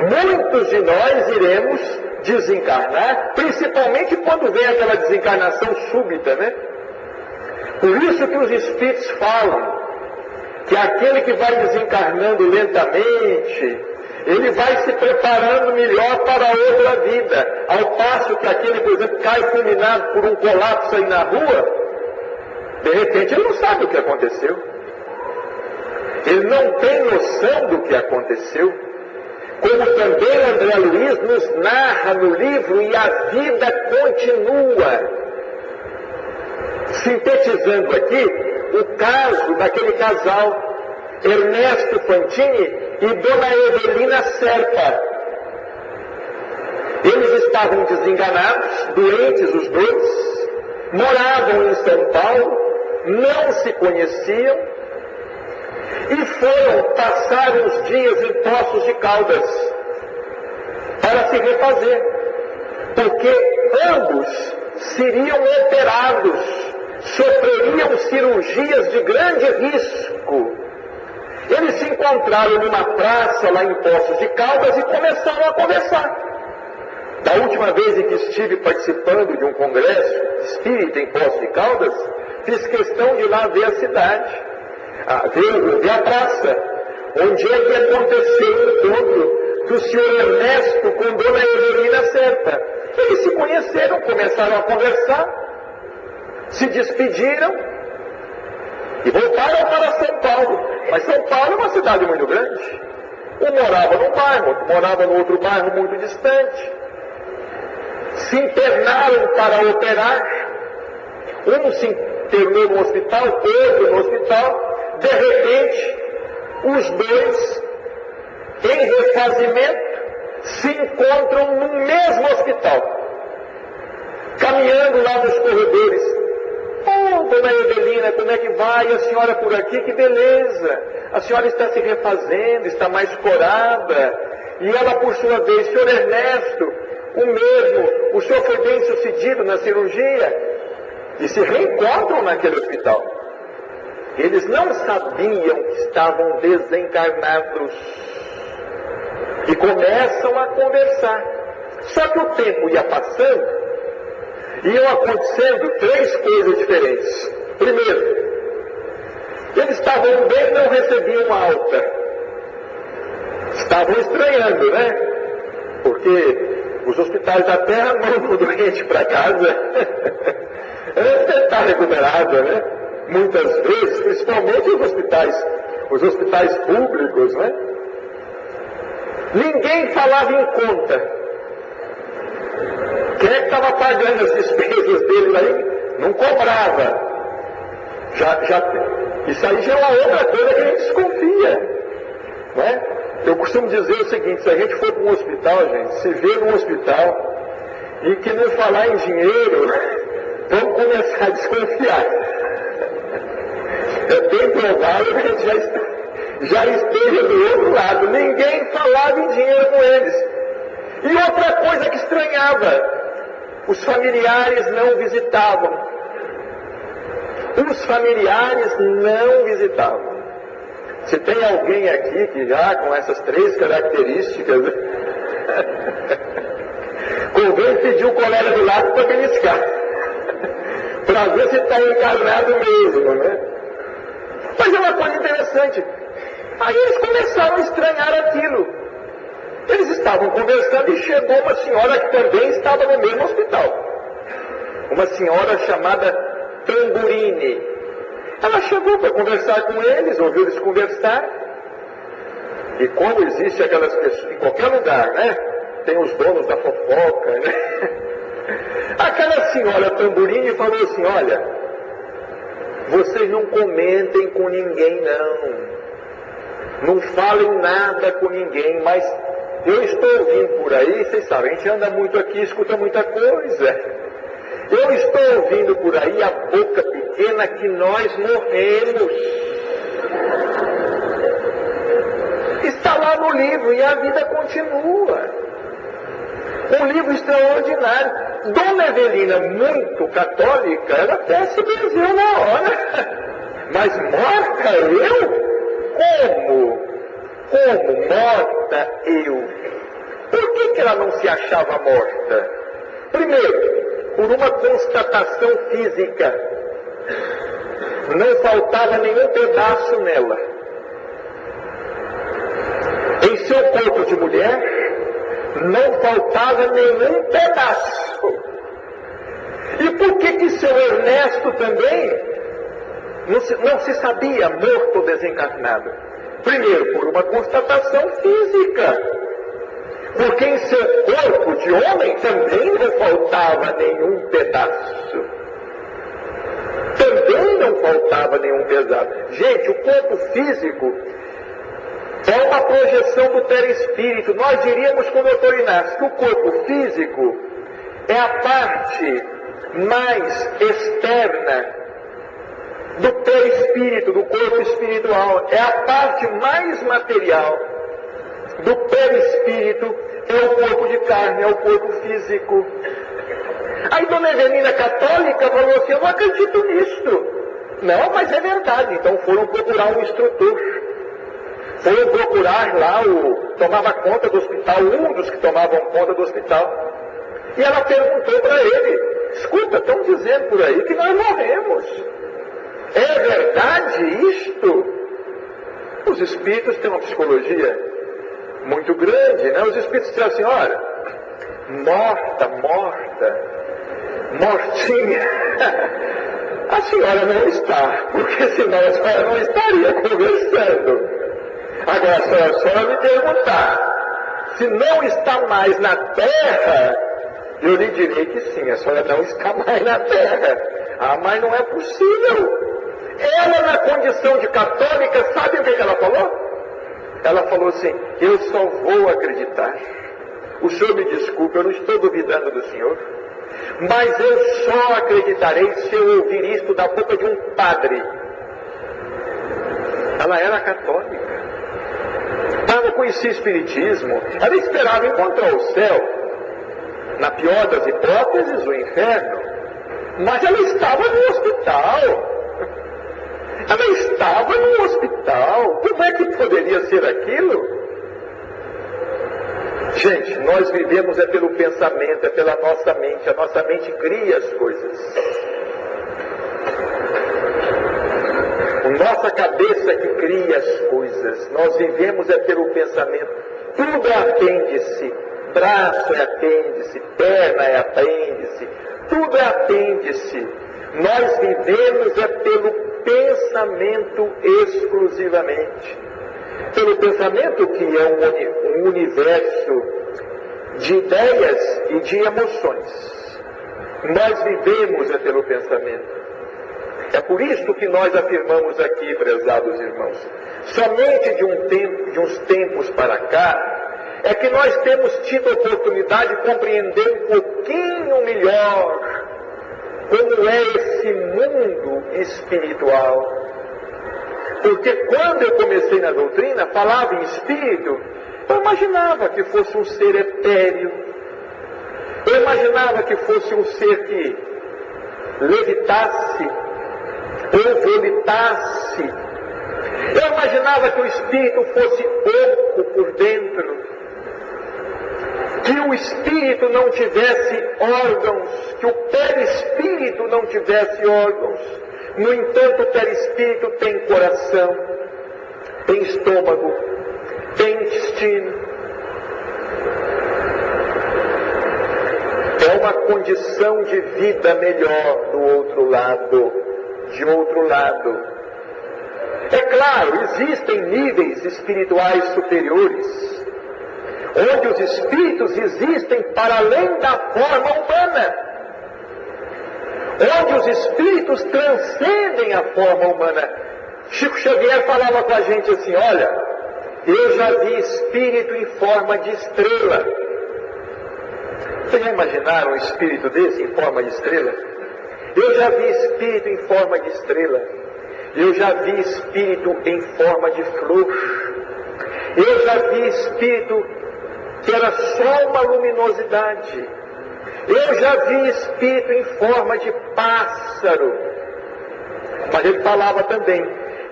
Muitos de nós iremos desencarnar, principalmente quando vem aquela desencarnação súbita, né? Por isso que os espíritos falam que aquele que vai desencarnando lentamente, ele vai se preparando melhor para a outra vida. Ao passo que aquele, por exemplo, cai fulminado por um colapso aí na rua, de repente ele não sabe o que aconteceu. Ele não tem noção do que aconteceu. Como também André Luiz nos narra no livro, e a vida continua. Sintetizando aqui o caso daquele casal, Ernesto Fantini e Dona Evelina Serpa. Eles estavam desenganados, doentes os dois, moravam em São Paulo, não se conheciam e foram passar uns dias em Poços de Caldas para se refazer, porque ambos seriam operados, sofreriam cirurgias de grande risco. Eles se encontraram numa praça lá em Poços de Caldas e começaram a conversar. Da última vez em que estive participando de um congresso espírita em Poços de Caldas, fiz questão de ir lá ver a cidade, ver a praça, onde é que aconteceu o encontro do senhor Ernesto com Dona Evelina Serpa. Eles se conheceram, começaram a conversar, se despediram e voltaram para São Paulo. Mas São Paulo é uma cidade muito grande. Um morava num bairro, outro morava no outro bairro muito distante. Se internaram para operar. Um se internou no hospital, outro no hospital. De repente, os dois, em refazimento, se encontram no mesmo hospital. Caminhando lá nos corredores. Oh, dona Evelina, como é que vai? A senhora por aqui? Que beleza! A senhora está se refazendo, está mais corada. E ela, por sua vez, senhor Ernesto, o mesmo, o senhor foi bem sucedido na cirurgia? E se reencontram naquele hospital. Eles não sabiam que estavam desencarnados. E começam a conversar. Só que o tempo ia passando, iam acontecendo três coisas diferentes. Primeiro, eles estavam bem e não recebiam alta. Estavam estranhando, né? Porque os hospitais da Terra mandam o doente para casa antes de estar recuperado, né? Muitas vezes, principalmente os hospitais públicos, né? Ninguém falava em conta. Quem é que estava pagando as despesas deles aí? Não cobrava. Isso aí já é uma outra coisa que a gente desconfia. Não é? Eu costumo dizer o seguinte: se a gente for para um hospital, gente, se vê num hospital e que não falar em dinheiro, vamos começar a desconfiar. É bem provável que a gente já esteja do outro lado. Ninguém falava em dinheiro com eles. E outra coisa que estranhava: os familiares não visitavam. Os familiares não visitavam. Se tem alguém aqui que já com essas três características, convém pedir o colega do lado para beliscar, para ver se está encarnado mesmo, né? Mas é uma coisa interessante. Aí eles começaram a estranhar aquilo. Eles estavam conversando e chegou uma senhora que também estava no mesmo hospital. Uma senhora chamada Tamburini. Ela chegou para conversar com eles, ouviu eles conversar. E como existe aquelas pessoas, em qualquer lugar, né? Tem os donos da fofoca, né? Aquela senhora Tamburini falou assim: olha, vocês não comentem com ninguém, não. Não falem nada com ninguém, mas eu estou ouvindo por aí, vocês sabem, a gente anda muito aqui, escuta muita coisa. Eu estou ouvindo por aí a boca pequena que nós morremos. Está lá no livro e a vida continua. Um livro extraordinário. Dona Evelina, muito católica, ela até se benzeu na hora. Mas morta eu? Como morta eu? Por que ela não se achava morta? Primeiro, por uma constatação física. Não faltava nenhum pedaço nela. Em seu corpo de mulher, não faltava nenhum pedaço. E por que seu Ernesto também não se sabia morto ou desencarnado? Primeiro, por uma constatação física. Porque em seu corpo de homem também não faltava nenhum pedaço. Também não faltava nenhum pedaço. Gente, o corpo físico é uma projeção do perispírito. Nós diríamos com o doutor Inácio que o corpo físico é a parte mais externa do perispírito, do corpo espiritual. É a parte mais material do perispírito, é o corpo de carne, é o corpo físico. Aí Dona Evelina, católica, falou assim: eu não acredito nisto. Não, mas é verdade. Então foram procurar um instrutor. Foram procurar lá tomava conta do hospital, um dos que tomavam conta do hospital. E ela perguntou para ele: escuta, estão dizendo por aí que nós morremos. É verdade isto? Os espíritos têm uma psicologia muito grande, né? Os espíritos dizem assim: olha, mortinha. A senhora não está, porque senão a senhora não estaria conversando. Agora, se a senhora me perguntar se não está mais na terra, eu lhe direi que sim, a senhora não está mais na terra. Ah, mas não é possível. Ela, na condição de católica, sabe o que ela falou? Ela falou assim: eu só vou acreditar. O senhor me desculpe, eu não estou duvidando do senhor, mas eu só acreditarei se eu ouvir isto da boca de um padre. Ela era católica. Ela não conhecia espiritismo. Ela esperava encontrar o céu. Na pior das hipóteses, o inferno. Mas ela estava no hospital. Ela estava no hospital. Como é que poderia ser aquilo? Gente, nós vivemos é pelo pensamento, é pela nossa mente. A nossa mente cria as coisas. Nossa cabeça que cria as coisas. Nós vivemos é pelo pensamento. Tudo é apêndice. Braço é apêndice. Perna é apêndice. Tudo é apêndice. Nós vivemos é pelo pensamento exclusivamente. Pelo pensamento, que é um universo de ideias e de emoções. Nós vivemos é pelo pensamento. É por isso que nós afirmamos aqui, prezados irmãos, somente de uns tempos para cá, é que nós temos tido a oportunidade de compreender um pouquinho melhor como é esse mundo espiritual. Porque quando eu comecei na doutrina, falava em espírito, eu imaginava que fosse um ser etéreo. Eu imaginava que fosse um ser que levitasse ou vomitasse. Eu imaginava que o espírito fosse oco por dentro, que o espírito não tivesse órgãos, que o perispírito não tivesse órgãos. No entanto, o perispírito tem coração, tem estômago, tem intestino. É uma condição de vida melhor do outro lado, de outro lado. É claro, existem níveis espirituais superiores, onde os espíritos existem para além da forma humana, onde os espíritos transcendem a forma humana. Chico Xavier falava com a gente assim: olha, eu já vi espírito em forma de estrela. Vocês já imaginaram um espírito desse em forma de estrela? Eu já vi espírito em forma de estrela. Eu já vi espírito em forma de flor. Eu já vi espírito que era só uma luminosidade. Eu já vi espírito em forma de pássaro. Mas ele falava também: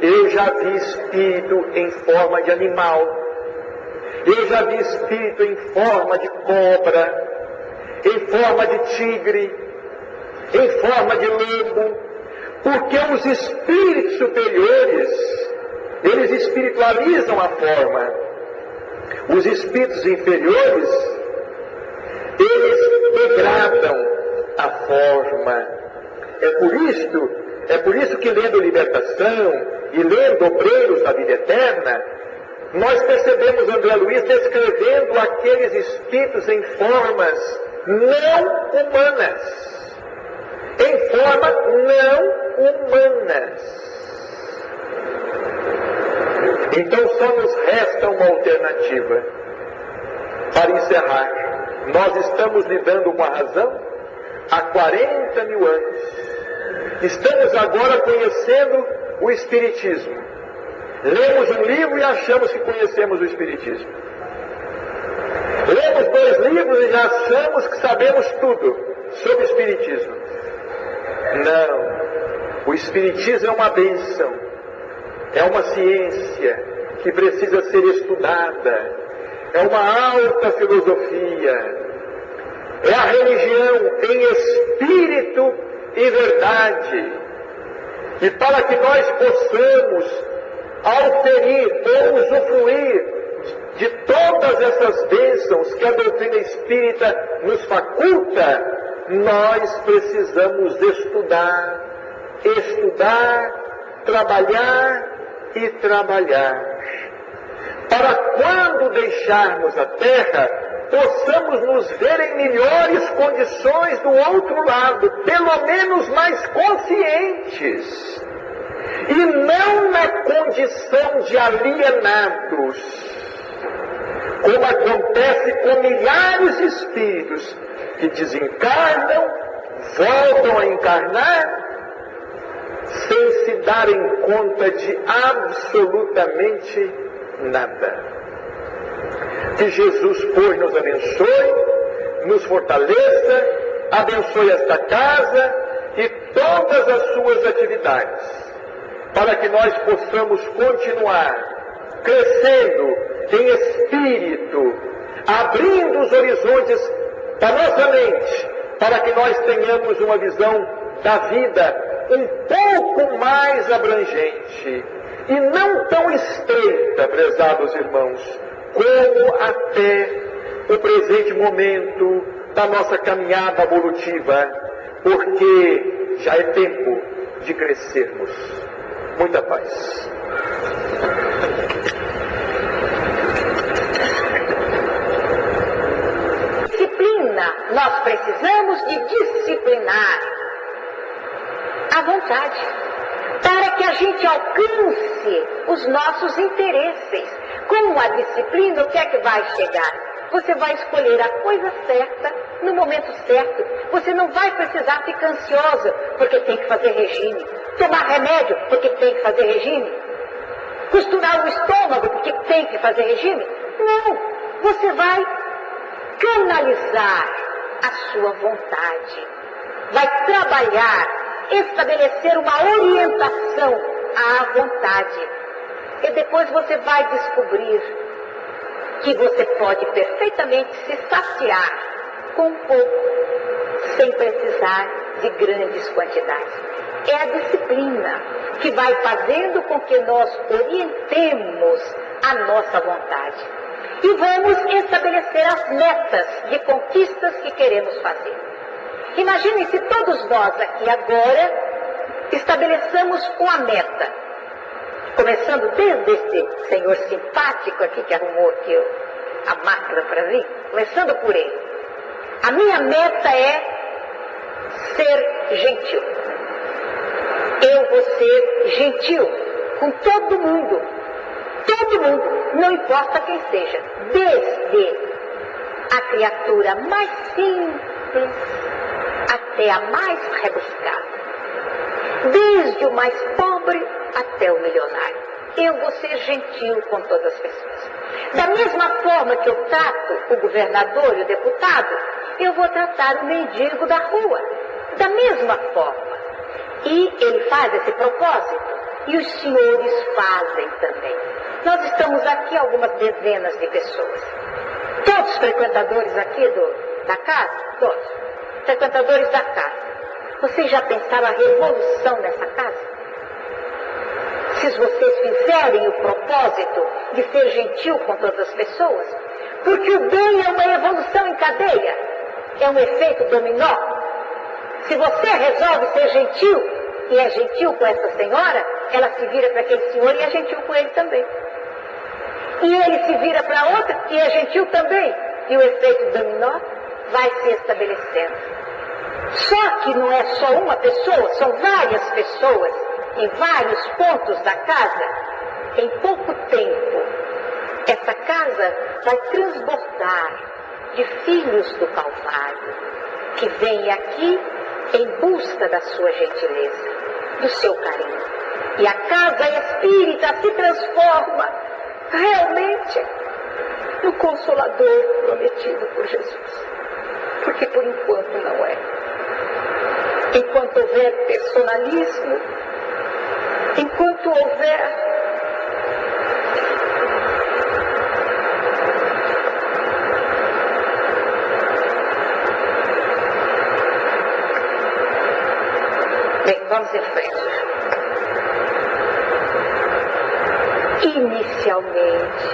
eu já vi espírito em forma de animal. Eu já vi espírito em forma de cobra, em forma de tigre, em forma de lobo. Porque os espíritos superiores, eles espiritualizam a forma. Os espíritos inferiores, eles degradam a forma. É por isso que, lendo Libertação e lendo Obreiros da Vida Eterna, nós percebemos André Luiz descrevendo aqueles espíritos em formas não humanas. Em forma não humanas. Então só nos resta uma alternativa para encerrar. Nós estamos lidando com a razão há 40 mil anos. Estamos agora conhecendo o Espiritismo. Lemos um livro e achamos que conhecemos o Espiritismo. Lemos 2 livros e já achamos que sabemos tudo sobre o Espiritismo. Não. O Espiritismo é uma bênção. É uma ciência que precisa ser estudada. É uma alta filosofia. É a religião em espírito e verdade. E para que nós possamos auferir ou usufruir de todas essas bênçãos que a doutrina espírita nos faculta, nós precisamos estudar. estudar, trabalhar e trabalhar, para quando deixarmos a terra, possamos nos ver em melhores condições do outro lado, pelo menos mais conscientes, e não na condição de alienados, como acontece com milhares de espíritos que desencarnam, voltam a encarnar, sem se darem conta de absolutamente nada. Que Jesus, pois, nos abençoe, nos fortaleça, abençoe esta casa e todas as suas atividades, para que nós possamos continuar crescendo em espírito, abrindo os horizontes da nossa mente, para que nós tenhamos uma visão da vida um pouco mais abrangente e não tão estreita, prezados irmãos, como até o presente momento da nossa caminhada evolutiva, porque já é tempo de crescermos. Muita paz. Disciplina, nós precisamos de disciplinar a vontade, para que a gente alcance os nossos interesses. Com a disciplina, o que é que vai chegar? Você vai escolher a coisa certa, no momento certo. Você não vai precisar ficar ansiosa, porque tem que fazer regime. Tomar remédio, porque tem que fazer regime. Costurar o estômago, porque tem que fazer regime. Não, você vai canalizar a sua vontade. Vai trabalhar, estabelecer uma orientação à vontade. E depois você vai descobrir que você pode perfeitamente se saciar com pouco, sem precisar de grandes quantidades. É a disciplina que vai fazendo com que nós orientemos a nossa vontade. E vamos estabelecer as metas de conquistas que queremos fazer. Imaginem se todos nós aqui agora estabeleçamos uma meta. Começando desde esse senhor simpático aqui que arrumou aqui a máquina para mim, começando por ele. A minha meta é ser gentil. Eu vou ser gentil com todo mundo. Todo mundo, não importa quem seja. Desde a criatura mais simples até a mais rebuscada. Desde o mais pobre até o milionário. Eu vou ser gentil com todas as pessoas. Da mesma forma que eu trato o governador e o deputado, eu vou tratar o mendigo da rua. Da mesma forma. E ele faz esse propósito. E os senhores fazem também. Nós estamos aqui algumas dezenas de pessoas. Todos frequentadores aqui da casa? Todos. Frequentadores da casa. Vocês já pensaram a revolução nessa casa? Se vocês fizerem o propósito de ser gentil com todas as pessoas, porque o bem é uma evolução em cadeia, é um efeito dominó. Se você resolve ser gentil, e é gentil com essa senhora, ela se vira para aquele senhor e é gentil com ele também. E ele se vira para outra e é gentil também. E o efeito dominó vai se estabelecendo. Só que não é só uma pessoa, são várias pessoas em vários pontos da casa. Em pouco tempo, essa casa vai transbordar de filhos do Calvário, que vêm aqui em busca da sua gentileza, do seu carinho. E a casa espírita se transforma realmente no Consolador prometido por Jesus. Porque por enquanto não é. Enquanto houver personalismo, enquanto houver bem, vamos em frente. Inicialmente,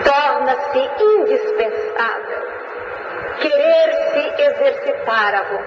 torna-se indispensável querer se exercitar a vontade.